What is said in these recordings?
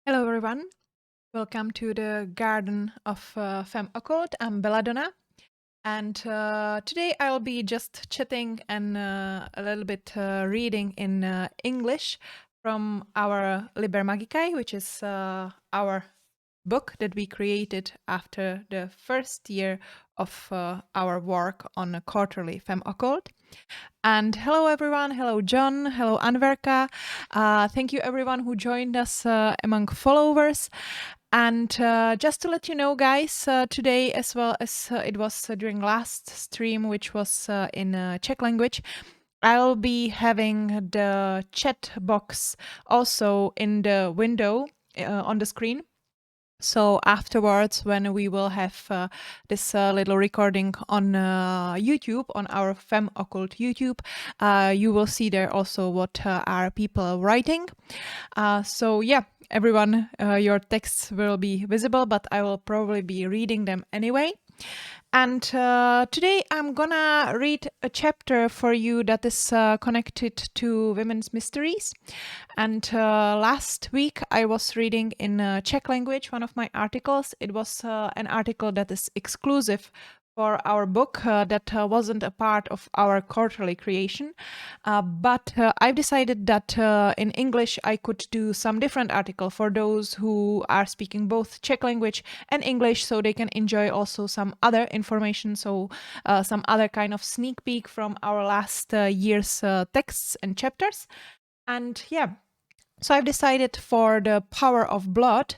Hello everyone, welcome to the Garden of Femme Occulte. I'm Belladonna, and today I'll be just chatting and a little bit reading in English from our Liber Magicae, which is our book that we created after the first year of our work on a quarterly Femme Occulte. And hello everyone, hello John, hello Anverka. Thank you everyone who joined us among followers. And just to let you know, guys, today, as well as it was during last stream, which was in Czech language, I'll be having the chat box also in the window on the screen. So afterwards, when we will have this little recording on YouTube, on our Femme Occulte YouTube, you will see there also what are people writing. So yeah, everyone, your texts will be visible, but I will probably be reading them anyway. And today I'm gonna read a chapter for you that is connected to women's mysteries. And last week I was reading in Czech language one of my articles. It was an article that is exclusive for our book that wasn't a part of our quarterly creation. But I've decided that in English I could do some different article for those who are speaking both Czech language and English, so they can enjoy also some other information, so some other kind of sneak peek from our last year's texts and chapters. And yeah, so I've decided for The Power of Blood,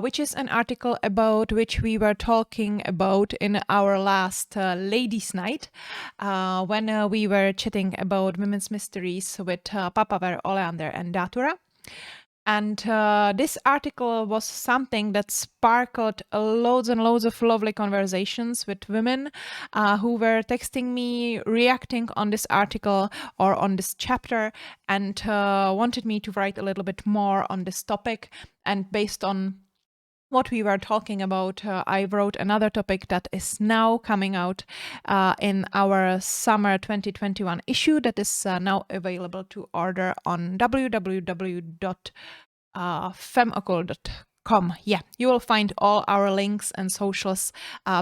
which is an article about which we were talking about in our last Ladies' Night, when we were chatting about women's mysteries with Papaver, Oleander and Datura. And this article was something that sparkled loads and loads of lovely conversations with women who were texting me, reacting on this article or on this chapter, and wanted me to write a little bit more on this topic. And based on what we were talking about, I wrote another topic that is now coming out in our summer 2021 issue that is now available to order on www.femmeocculte.com. Yeah, you will find all our links and socials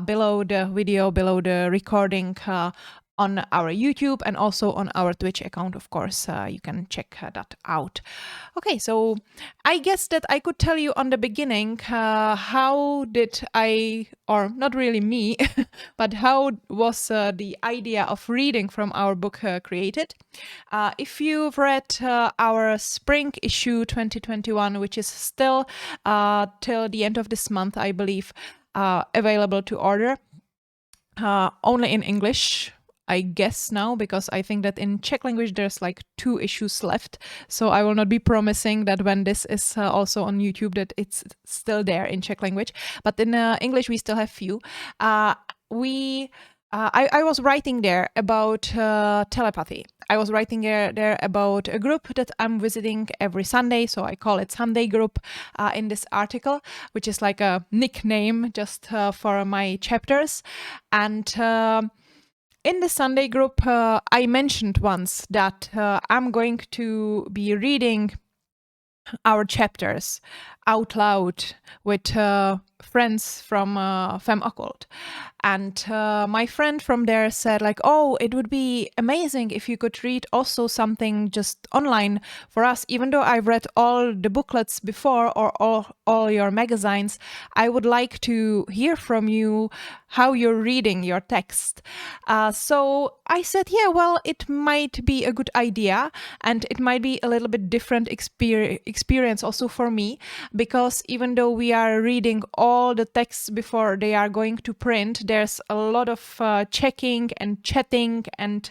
below the video, below the recording on our YouTube and also on our Twitch account, of course. You can check that out. Okay, so I guess that I could tell you on the beginning how did I, or not really me, but how was the idea of reading from our book created. If you've read our spring issue 2021, which is still till the end of this month, I believe, available to order, only in English, I guess now, because I think that in Czech language there's like 2 issues left. So I will not be promising that when this is also on YouTube that it's still there in Czech language. But in English we still have few. I was writing there about telepathy. I was writing there about a group that I'm visiting every Sunday, so I call it Sunday Group in this article, which is like a nickname just for my chapters. And in the Sunday group, I mentioned once that I'm going to be reading our chapters out loud with friends from Femme Occulte. And my friend from there said like, oh, it would be amazing if you could read also something just online for us. Even though I've read all the booklets before or all your magazines, I would like to hear from you how you're reading your text. So I said, yeah, well, it might be a good idea and it might be a little bit different experience also for me, because even though we are reading all the texts before they are going to print, there's a lot of checking and chatting and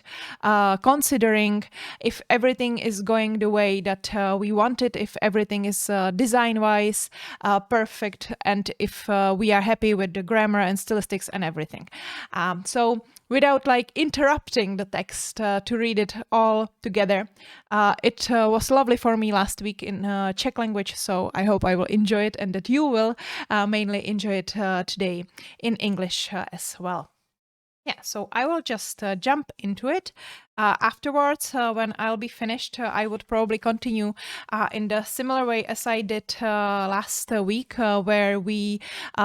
considering if everything is going the way that we want it, if everything is design-wise perfect, and if we are happy with the grammar and stylistics and everything. So without like interrupting the text to read it all together, it was lovely for me last week in Czech language, so I hope I will enjoy it and that you will mainly enjoy it today in English as well. Yeah, so I will just jump into it. Afterwards, when I'll be finished, I would probably continue in the similar way as I did last week, where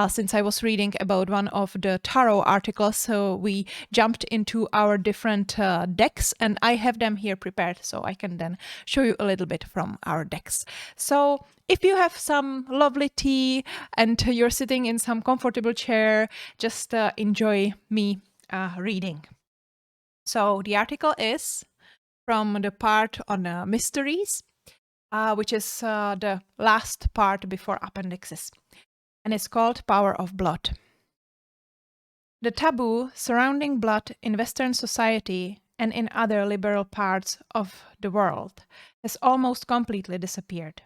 since I was reading about one of the tarot articles, so we jumped into our different decks, and I have them here prepared, so I can then show you a little bit from our decks. So if you have some lovely tea and you're sitting in some comfortable chair, just enjoy me reading. So the article is from the part on mysteries, which is the last part before appendixes, and it's called Power of Blood. The taboo surrounding blood in Western society and in other liberal parts of the world has almost completely disappeared.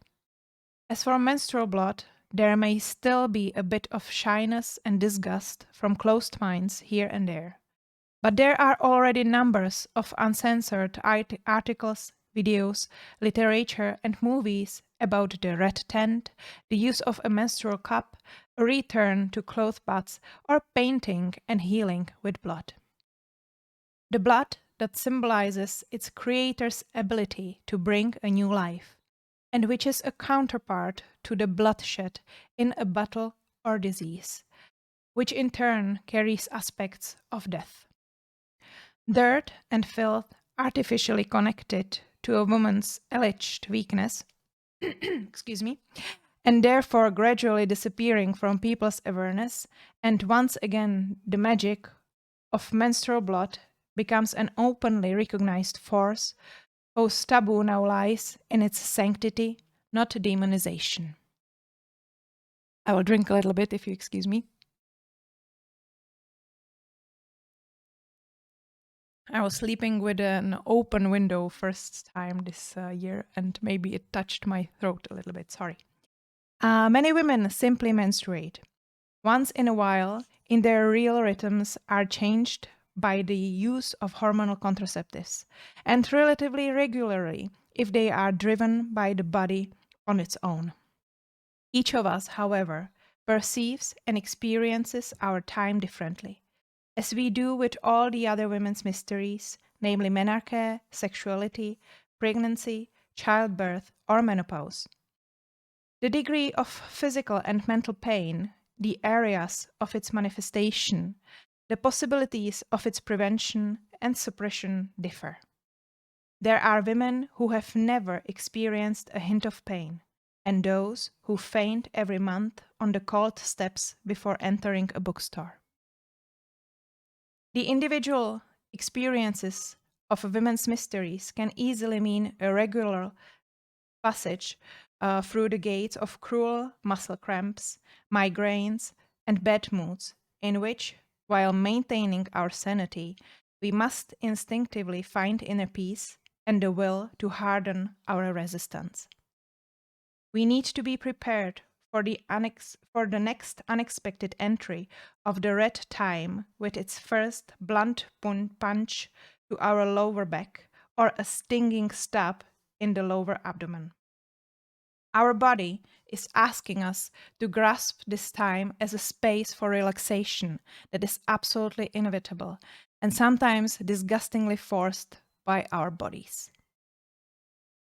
As for menstrual blood, there may still be a bit of shyness and disgust from closed minds here and there. But there are already numbers of uncensored articles, videos, literature, and movies about the red tent, the use of a menstrual cup, a return to cloth baths, or painting and healing with blood. The blood that symbolizes its creator's ability to bring a new life, and which is a counterpart to the bloodshed in a battle or disease, which in turn carries aspects of death. Dirt and filth artificially connected to a woman's alleged weakness, excuse me, and therefore gradually disappearing from people's awareness, and once again the magic of menstrual blood becomes an openly recognized force whose taboo now lies in its sanctity, not demonization. I will drink a little bit if you excuse me. I was sleeping with an open window first time this year, and maybe it touched my throat a little bit. Sorry. Many women simply menstruate. Once in a while, in their real rhythms are changed by the use of hormonal contraceptives, and relatively regularly if they are driven by the body on its own. Each of us, however, perceives and experiences our time differently, as we do with all the other women's mysteries, namely menarche, sexuality, pregnancy, childbirth, or menopause. The degree of physical and mental pain, the areas of its manifestation, the possibilities of its prevention and suppression differ. There are women who have never experienced a hint of pain, and those who faint every month on the cold steps before entering a bookstore. The individual experiences of a women's mysteries can easily mean a regular passage through the gates of cruel muscle cramps, migraines, and bad moods, in which, while maintaining our sanity, we must instinctively find inner peace and the will to harden our resistance. We need to be prepared for the next unexpected entry of the red time with its first blunt punch to our lower back or a stinging stab in the lower abdomen. Our body is asking us to grasp this time as a space for relaxation that is absolutely inevitable and sometimes disgustingly forced by our bodies.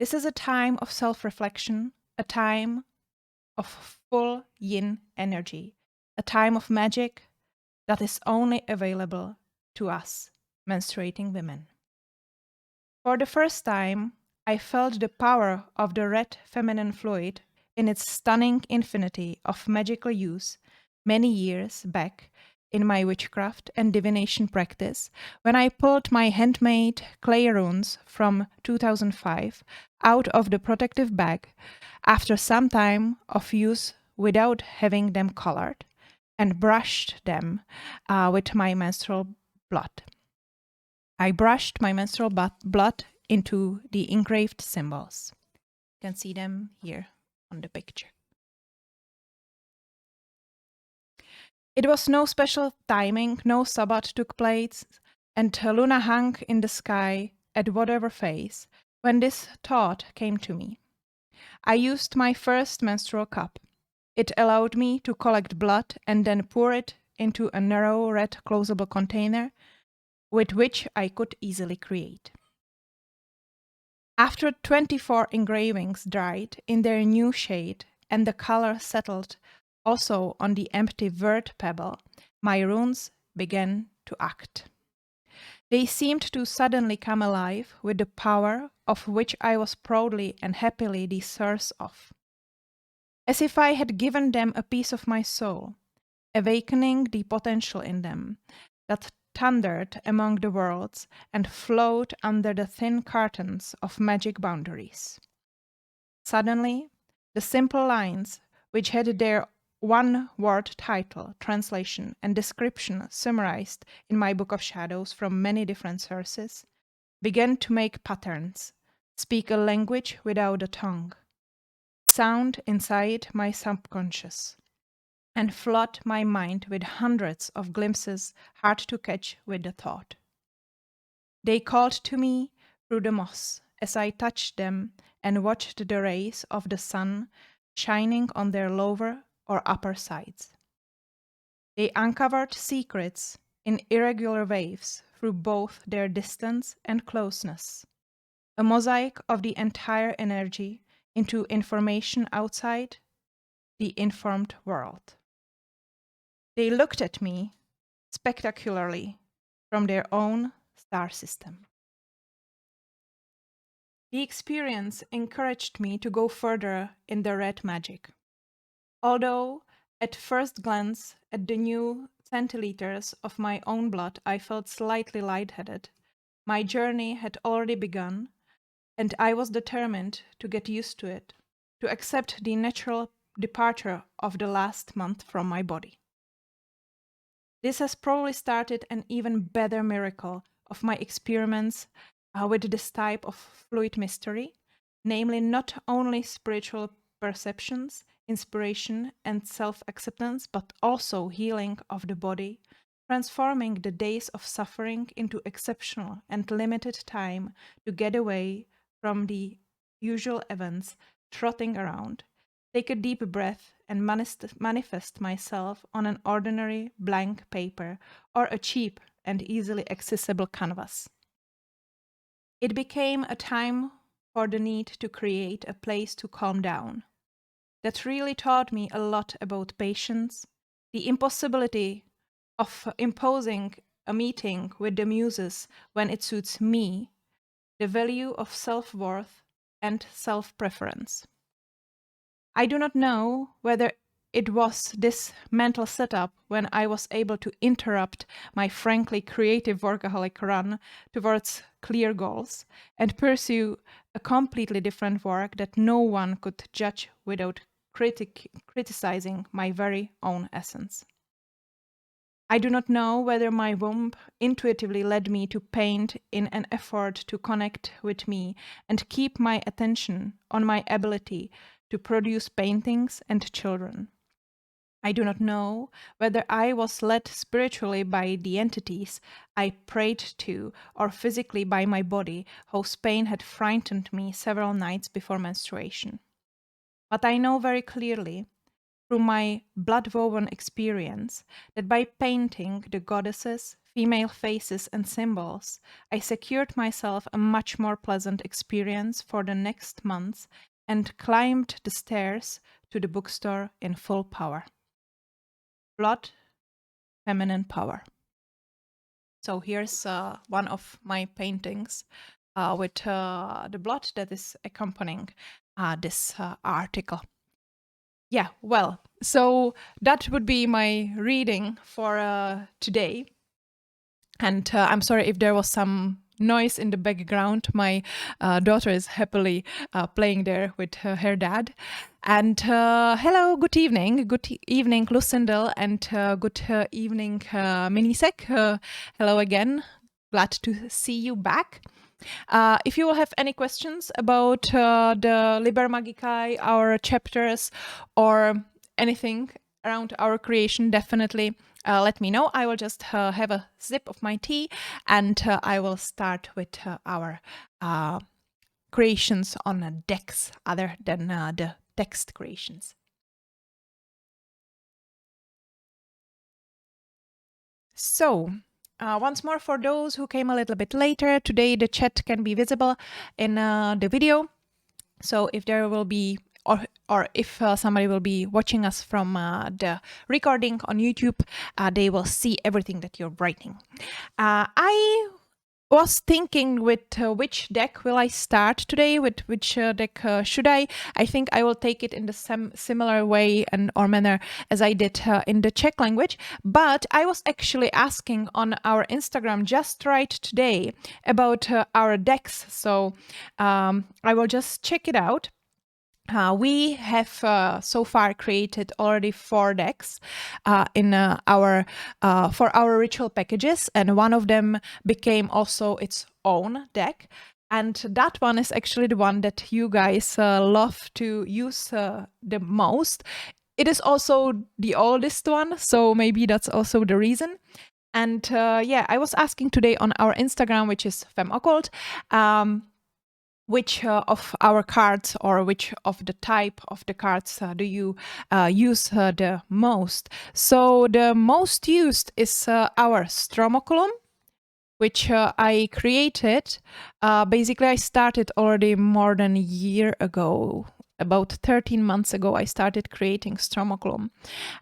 This is a time of self-reflection, a time of full yin energy, a time of magic that is only available to us, menstruating women. For the first time, I felt the power of the red feminine fluid in its stunning infinity of magical use many years back in my witchcraft and divination practice when I pulled my handmade clay runes from 2005 out of the protective bag after some time of use without having them colored and brushed them with my menstrual blood. I brushed my menstrual blood into the engraved symbols. You can see them here on the picture. It was no special timing, no Sabbath took place, and Luna hung in the sky at whatever phase when this thought came to me. I used my first menstrual cup. It allowed me to collect blood and then pour it into a narrow red closable container with which I could easily create. After 24 engravings dried in their new shade and the color settled also on the empty word pebble, my runes began to act. They seemed to suddenly come alive with the power of which I was proudly and happily the source of. As if I had given them a piece of my soul, awakening the potential in them that thundered among the worlds and flowed under the thin curtains of magic boundaries. Suddenly, the simple lines, which had their one-word title, translation, and description summarized in my Book of Shadows from many different sources, began to make patterns, speak a language without a tongue, sound inside my subconscious, and flood my mind with hundreds of glimpses hard to catch with the thought. They called to me through the moss as I touched them and watched the rays of the sun shining on their lower or upper sides. They uncovered secrets in irregular waves through both their distance and closeness, a mosaic of the entire energy into information outside the informed world. They looked at me spectacularly from their own star system. The experience encouraged me to go further in the red magic. Although, at first glance at the new centiliters of my own blood, I felt slightly lightheaded, my journey had already begun, and I was determined to get used to it, to accept the natural departure of the last month from my body. This has probably started an even better miracle of my experiments with this type of fluid mystery, namely not only spiritual perceptions, inspiration, and self-acceptance, but also healing of the body, transforming the days of suffering into exceptional and limited time to get away from the usual events trotting around, take a deep breath, and manifest myself on an ordinary blank paper or a cheap and easily accessible canvas. It became a time for the need to create a place to calm down. That really taught me a lot about patience, the impossibility of imposing a meeting with the muses when it suits me, the value of self-worth and self-preference. I do not know whether it was this mental setup when I was able to interrupt my frankly creative workaholic run towards clear goals and pursue a completely different work that no one could judge without criticizing my very own essence. I do not know whether my womb intuitively led me to paint in an effort to connect with me and keep my attention on my ability to produce paintings and children. I do not know whether I was led spiritually by the entities I prayed to or physically by my body, whose pain had frightened me several nights before menstruation. But I know very clearly, through my blood-woven experience, that by painting the goddesses, female faces, and symbols, I secured myself a much more pleasant experience for the next months and climbed the stairs to the bookstore in full power. Blood, feminine power. So here's one of my paintings with the blood that is accompanying this article. Yeah, well, so that would be my reading for today. And I'm sorry if there was some noise in the background. My daughter is happily playing there with her dad. And hello, good evening. Good evening, Lucindel, and good evening, Minisek. Hello again. Glad to see you back. If you will have any questions about the Liber Magicae, our chapters, or anything around our creation, definitely let me know. I will just have a sip of my tea and I will start with our creations on decks other than the text creations. So, once more, for those who came a little bit later, today the chat can be visible in the video. So if there will be, or if somebody will be watching us from the recording on YouTube, they will see everything that you're writing. I was thinking with which deck will I start today, with which deck should I? I think I will take it in the similar way and or manner as I did in the Czech language, but I was actually asking on our Instagram just right today about our decks, so I will just check it out. We have so far created already 4 decks in for our ritual packages, and one of them became also its own deck. And that one is actually the one that you guys love to use the most. It is also the oldest one, so maybe that's also the reason. And yeah, I was asking today on our Instagram, which is Femme Occulte, which of our cards or which of the type of the cards do you use the most? So the most used is our Stromocculum, which I created. Basically, I started already more than a year ago. About 13 months ago, I started creating Stromocculum.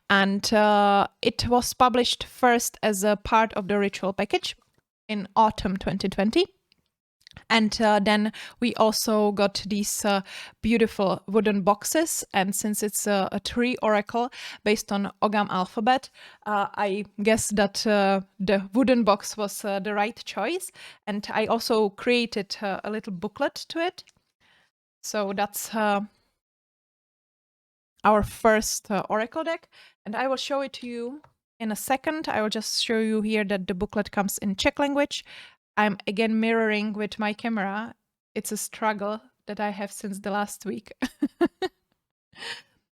And it was published first as a part of the ritual package in autumn 2020. And then we also got these beautiful wooden boxes. And since it's a tree oracle based on Ogham alphabet, I guess that the wooden box was the right choice. And I also created a little booklet to it. So that's our first oracle deck. And I will show it to you in a second. I will just show you here that the booklet comes in Czech language. I'm again mirroring with my camera. It's a struggle that I have since the last week.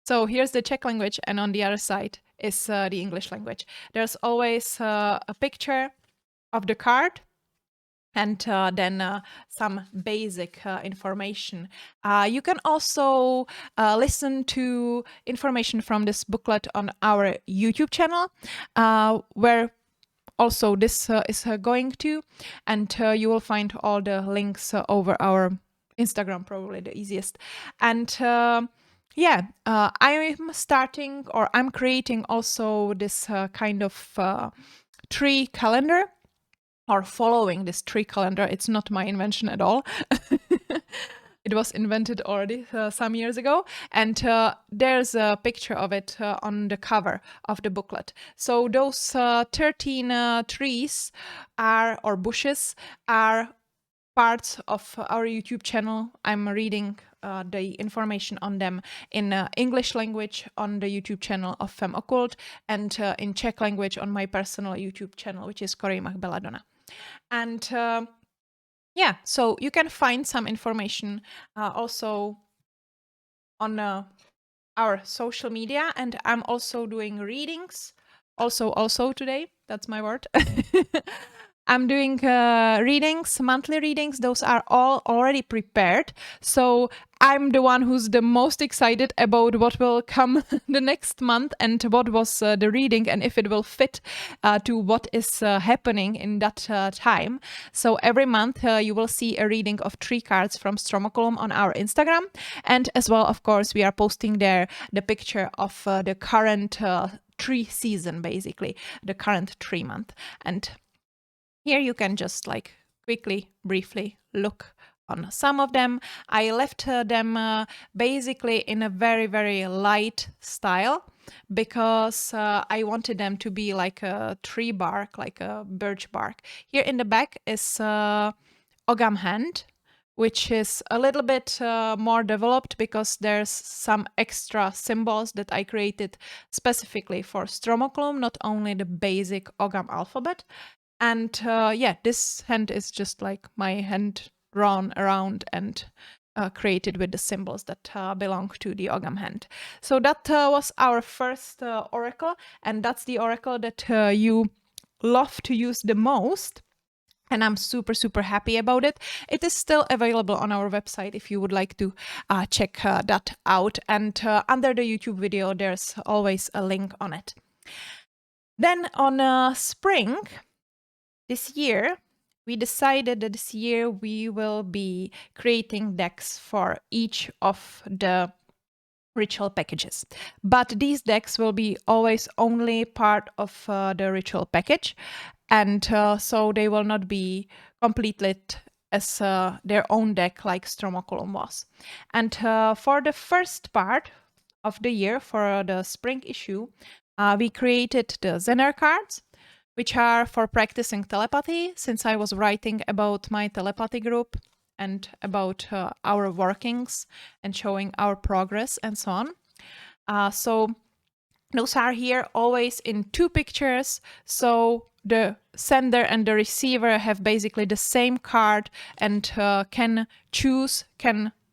So here's the Czech language, and on the other side is the English language. There's always a picture of the card and then some basic information. You can also listen to information from this booklet on our YouTube channel, where also this is going to, and you will find all the links over our Instagram, probably the easiest. And yeah, I'm starting, or I'm creating also this kind of tree calendar, or following this tree calendar. It's not my invention at all. It was invented already some years ago, and there's a picture of it on the cover of the booklet. So those 13 trees are, or bushes, are parts of our YouTube channel. I'm reading the information on them in English language on the YouTube channel of Femme Occulte, and in Czech language on my personal YouTube channel, which is Belladonna. And yeah, so you can find some information also on our social media, and I'm also doing readings. Also today, that's my word. I'm doing readings, monthly readings. Those are all already prepared. So I'm the one who's the most excited about what will come the next month and what was the reading and if it will fit to what is happening in that time. So every month you will see a reading of 3 cards from Stromocculum on our Instagram. And as well, of course, we are posting there the picture of the current tree season, basically, the current 3 month. And here you can just like quickly, briefly look on some of them. I left them basically in a very, very light style because I wanted them to be like a tree bark, like a birch bark. Here in the back is Ogham hand, which is a little bit more developed because there's some extra symbols that I created specifically for Stromocculum, not only the basic Ogham alphabet. And yeah, this hand is just like my hand drawn around and created with the symbols that belong to the Ogham hand. So that was our first oracle, and that's the oracle that you love to use the most. And I'm super, super happy about it. It is still available on our website if you would like to check that out. And under the YouTube video, there's always a link on it. Then on spring, this year, we decided that this year we will be creating decks for each of the ritual packages. But these decks will be always only part of the ritual package, and so they will not be completed as their own deck like Stromocculum was. And for the first part of the year, for the spring issue, we created the Zener cards, which are for practicing telepathy, since I was writing about my telepathy group and about our workings and showing our progress and so on. So those are here always in 2 pictures, so the sender and the receiver have basically the same card and can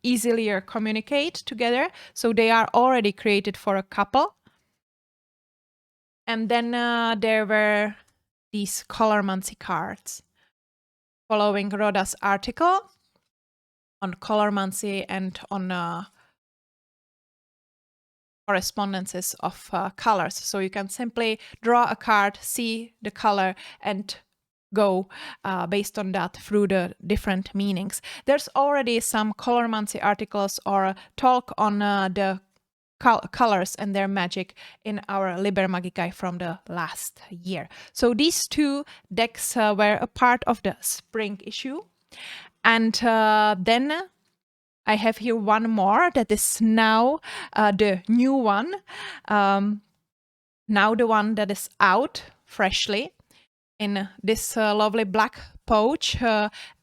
easily communicate together. So they are already created for a couple. And then there were these Colormancy cards, following Rhoda's article on Colormancy and on correspondences of colors. So you can simply draw a card, see the color, and go based on that through the different meanings. There's already some Colormancy articles or talk on the colors and their magic in our Liber Magicae from the last year. So these 2 decks were a part of the spring issue. And then I have here one more that is now the new one. Now the one that is out freshly in this lovely black pouch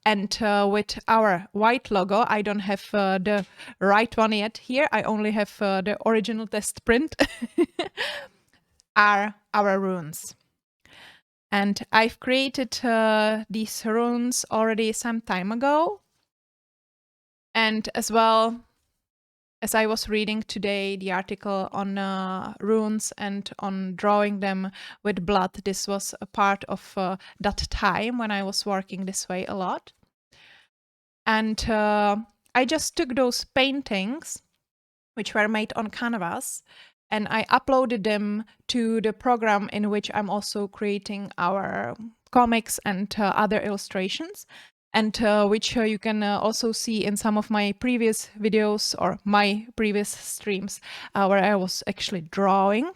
and with our white logo. I don't have the right one yet here. I only have the original test print. Are our runes. And I've created these runes already some time ago. And as well, as I was reading today the article on runes and on drawing them with blood, this was a part of that time when I was working this way a lot. And I just took those paintings, which were made on canvas, and I uploaded them to the program in which I'm also creating our comics and other illustrations, and which you can also see in some of my previous videos or my previous streams where I was actually drawing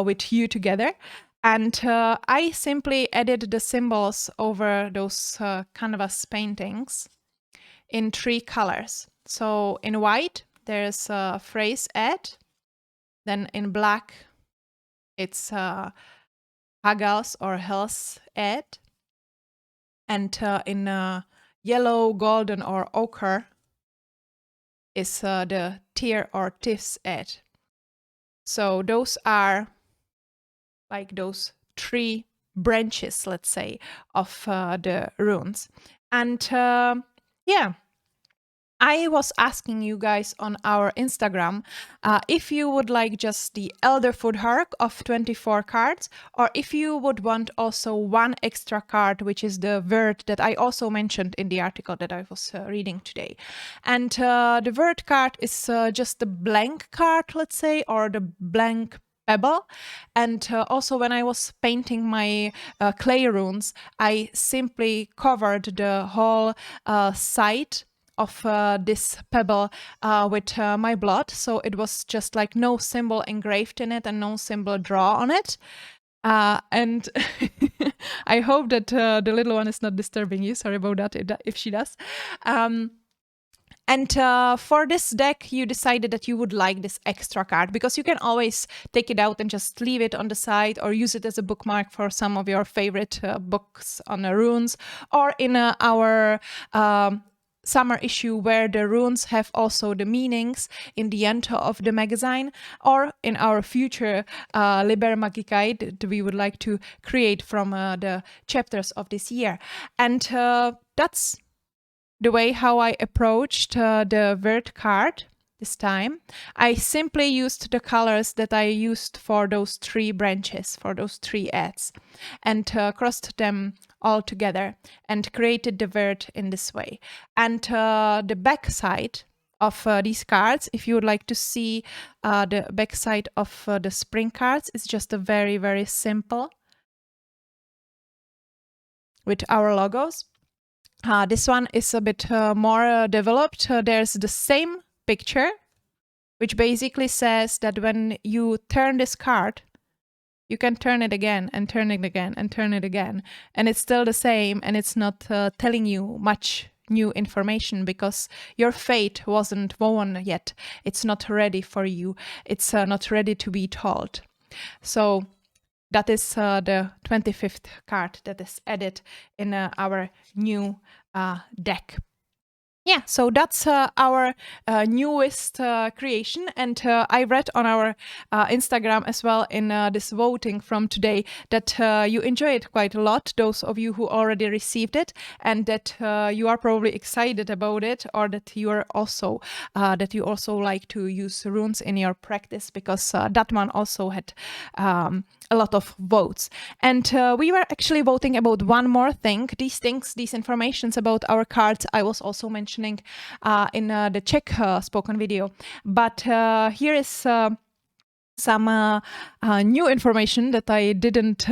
with you together. And I simply added the symbols over those canvas paintings in 3 colors. So in white, there's a phrase add. Then in black, it's Hagals or Hell's add. And in yellow, golden, or ochre is the Tyr or Tif's add. So those are like those 3 branches, let's say, of the runes. And yeah, I was asking you guys on our Instagram if you would like just the Elderfoot Hark of 24 cards, or if you would want also 1 extra card, which is the word that I also mentioned in the article that I was reading today. And the word card is just the blank card, let's say, or the blank pebble. And also when I was painting my clay runes, I simply covered the whole side of this pebble with my blood, so it was just like no symbol engraved in it and no symbol draw on it. And I hope that the little one is not disturbing you. Sorry about that if she does. And for this deck, you decided that you would like this extra card, because you can always take it out and just leave it on the side or use it as a bookmark for some of your favorite books on the runes, or in our summer issue where the runes have also the meanings in the end of the magazine, or in our future Liber Magicae that we would like to create from the chapters of this year. And that's the way how I approached the word card this time. I simply used the colors that I used for those 3 branches, for those 3 ads, and crossed them all together and created the word in this way. And the back side of these cards, if you would like to see the back side of the spring cards, is just a very, very simple with our logos. This one is a bit more developed. There's the same picture, which basically says that when you turn this card, you can turn it again and turn it again and turn it again. And it's still the same, and it's not telling you much new information because your fate wasn't woven yet. It's not ready for you. It's not ready to be told. So that is the 25th card that is added in our new deck. Yeah, so that's our newest creation, and I read on our Instagram as well in this voting from today that you enjoy it quite a lot, those of you who already received it, and that you are probably excited about it, or that you are also like to use runes in your practice, because that one also had a lot of votes. And we were actually voting about one more thing. These informations about our cards I was also mentioning in the Czech spoken video. But here is some new information that I didn't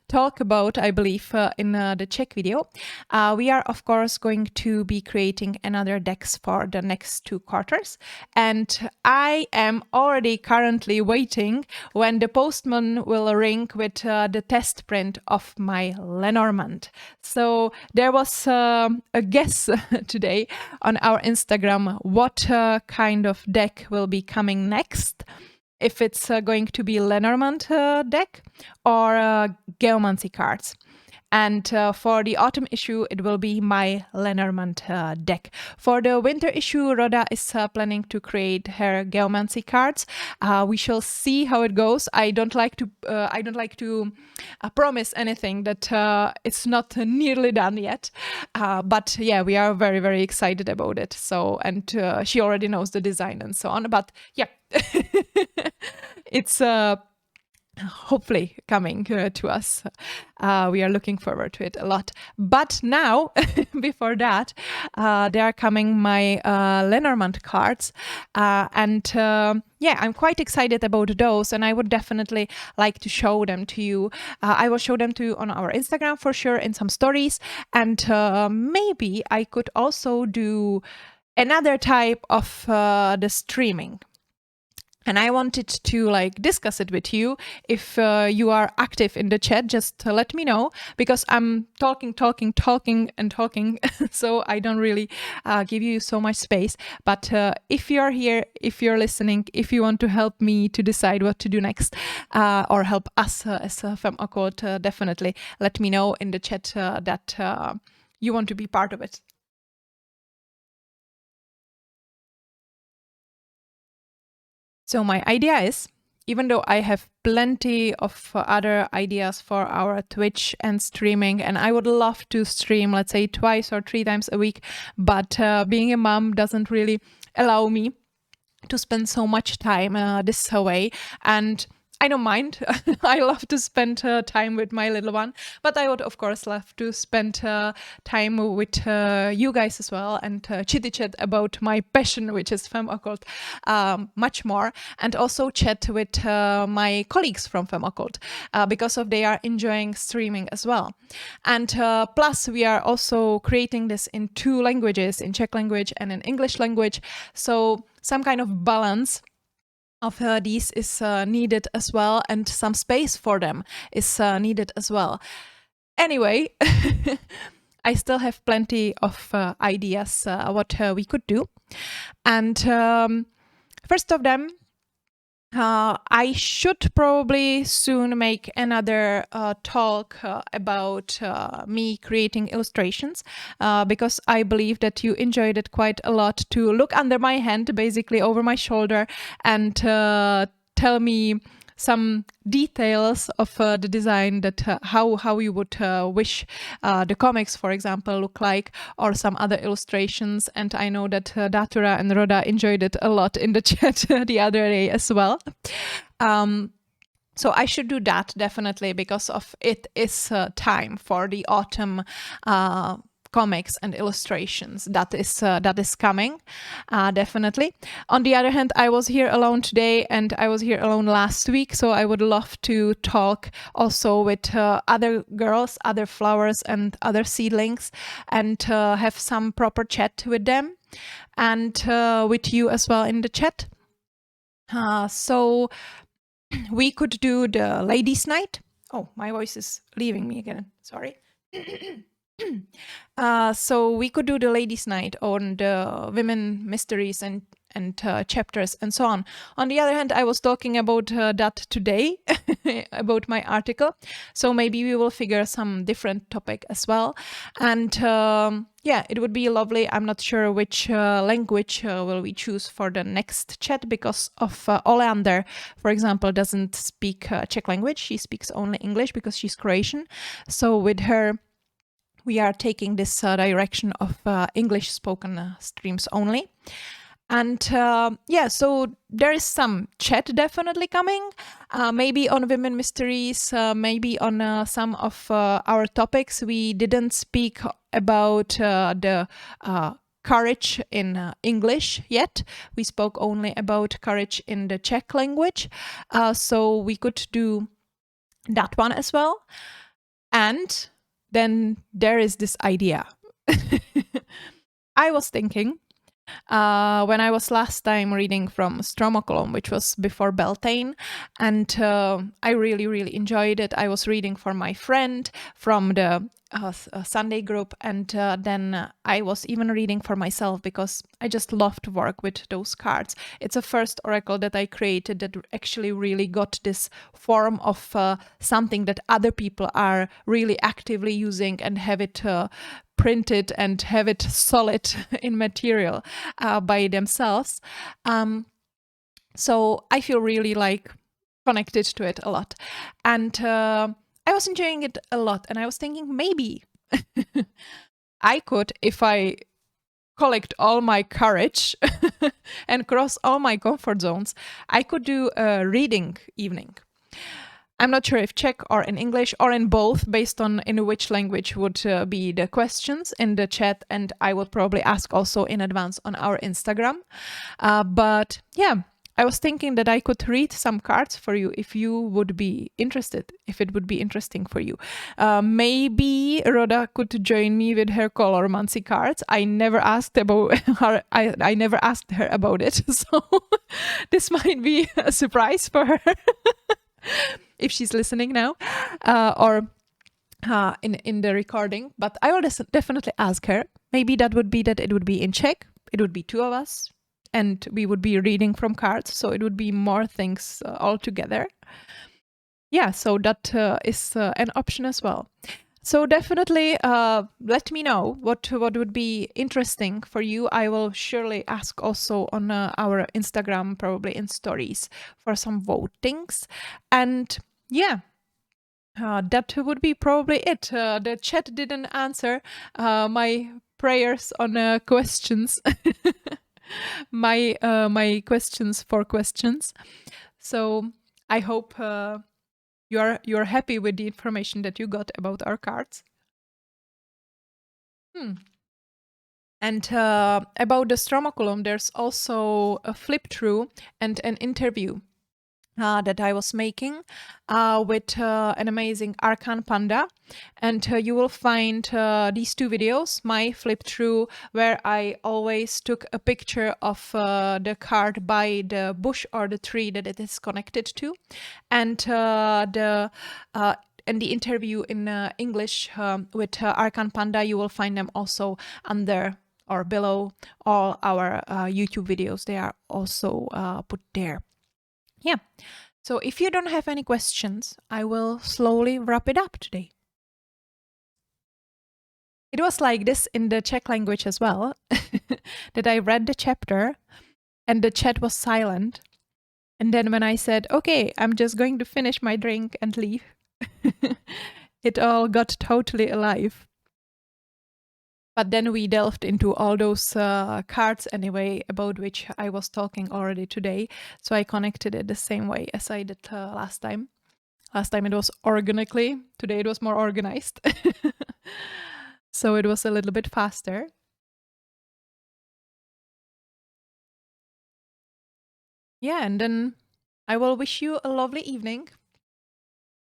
talk about, I believe, in the Czech video. We are, of course, going to be creating another decks for the next 2 quarters. And I am already currently waiting when the postman will ring with the test print of my Lenormand. So there was a guess today on our Instagram what kind of deck will be coming next. If it's going to be Lenormand deck or Geomancy cards. And for the autumn issue, it will be my Lenormand deck. For the winter issue, Rhoda is planning to create her Geomancy cards. We shall see how it goes. I don't like to promise anything that it's not nearly done yet. But yeah, we are very, very excited about it. So, and she already knows the design and so on. But yeah, it's hopefully coming to us. We are looking forward to it a lot. But now, before that, they are coming my Lenormand cards. And yeah, I'm quite excited about those, and I would definitely like to show them to you. I will show them to you on our Instagram for sure, in some stories. And maybe I could also do another type of the streaming. And I wanted to like discuss it with you. If you are active in the chat, just let me know, because I'm talking, so I don't really give you so much space. But if you're here, if you're listening, if you want to help me to decide what to do next, or help us as Femme Occulte, definitely let me know in the chat that you want to be part of it. So my idea is, even though I have plenty of other ideas for our Twitch and streaming, and I would love to stream, let's say 2 or 3 times a week, but being a mom doesn't really allow me to spend so much time this way. And I don't mind. I love to spend time with my little one, but I would, of course, love to spend time with you guys as well, and chitty chat about my passion, which is Femme Occulte, much more, and also chat with my colleagues from Femme Occulte, because of they are enjoying streaming as well. And plus, we are also creating this in 2 languages, in Czech language and in English language. So some kind of balance of these is needed as well, and some space for them is needed as well. Anyway, I still have plenty of ideas what we could do. And first of them, I should probably soon make another talk about me creating illustrations, because I believe that you enjoyed it quite a lot to look under my hand, basically over my shoulder, and tell me some details of the design, that how you would wish the comics, for example, look like, or some other illustrations. And I know that Datura and Rhoda enjoyed it a lot in the chat the other day as well. So I should do that definitely, because of it is time for the autumn comics and illustrations that is coming, definitely. On the other hand, I was here alone today and I was here alone last week, so I would love to talk also with other girls, other flowers and other seedlings, and have some proper chat with them, and with you as well in the chat. So we could do the ladies' night. Oh, my voice is leaving me again. Sorry. So we could do the ladies' night on the women mysteries and chapters and so on. On the other hand, I was talking about that today, about my article. So maybe we will figure some different topic as well. And yeah, it would be lovely. I'm not sure which language will we choose for the next chat, because of Oleander, for example, doesn't speak Czech language. She speaks only English because she's Croatian. So with her, we are taking this direction of English spoken streams only. And yeah, so there is some chat definitely coming, maybe on women mysteries, maybe on some of our topics. We didn't speak about the courage in English yet. We spoke only about courage in the Czech language. So we could do that one as well. And then there is this idea. I was thinking, when I was last time reading from Stromocculum, which was before Beltane, and I really, really enjoyed it. I was reading for my friend from the Sunday group, and then I was even reading for myself because I just love to work with those cards. It's a first oracle that I created that actually really got this form of something that other people are really actively using and have it printed and have it solid in material by themselves. So I feel really like connected to it a lot. And I was enjoying it a lot. And I was thinking maybe I could, if I collect all my courage and cross all my comfort zones, I could do a reading evening. I'm not sure if Czech or in English or in both, based on in which language would be the questions in the chat, and I would probably ask also in advance on our Instagram. But yeah, I was thinking that I could read some cards for you if you would be interested, if it would be interesting for you. Maybe Rhoda could join me with her Colormancy cards. I never asked about her. I never asked her about it, so this might be a surprise for her. If she's listening now, or in the recording, but I will definitely ask her. Maybe that would be that it would be in Czech, it would be two of us, and we would be reading from cards, so it would be more things all together. Yeah, so that is an option as well. So definitely let me know what would be interesting for you. I will surely ask also on our Instagram, probably in stories, for some votings. And yeah, that would be probably it. The chat didn't answer my prayers on questions, my questions for questions. So I hope you're happy with the information that you got about our cards. And about the Stromocculum, there's also a flip through and an interview that I was making with an amazing Arcan Panda. And you will find these two videos, my flip through, where I always took a picture of the card by the bush or the tree that it is connected to, and the interview in English with Arcan Panda. You will find them also under or below all our YouTube videos. They are also put there. Yeah, so if you don't have any questions, I will slowly wrap it up today. It was like this in the Czech language as well, that I read the chapter and the chat was silent. And then when I said, okay, I'm just going to finish my drink and leave, it all got totally alive. But then we delved into all those cards anyway, about which I was talking already today. So I connected it the same way as I did last time. Last time it was organically. Today it was more organized. So it was a little bit faster. Yeah, and then I will wish you a lovely evening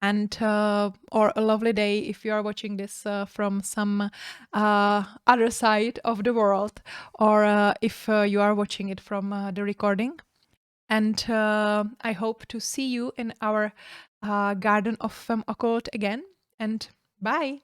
and or a lovely day if you are watching this from some other side of the world, or if you are watching it from the recording. And I hope to see you in our Garden of Femme Occulte again. And bye!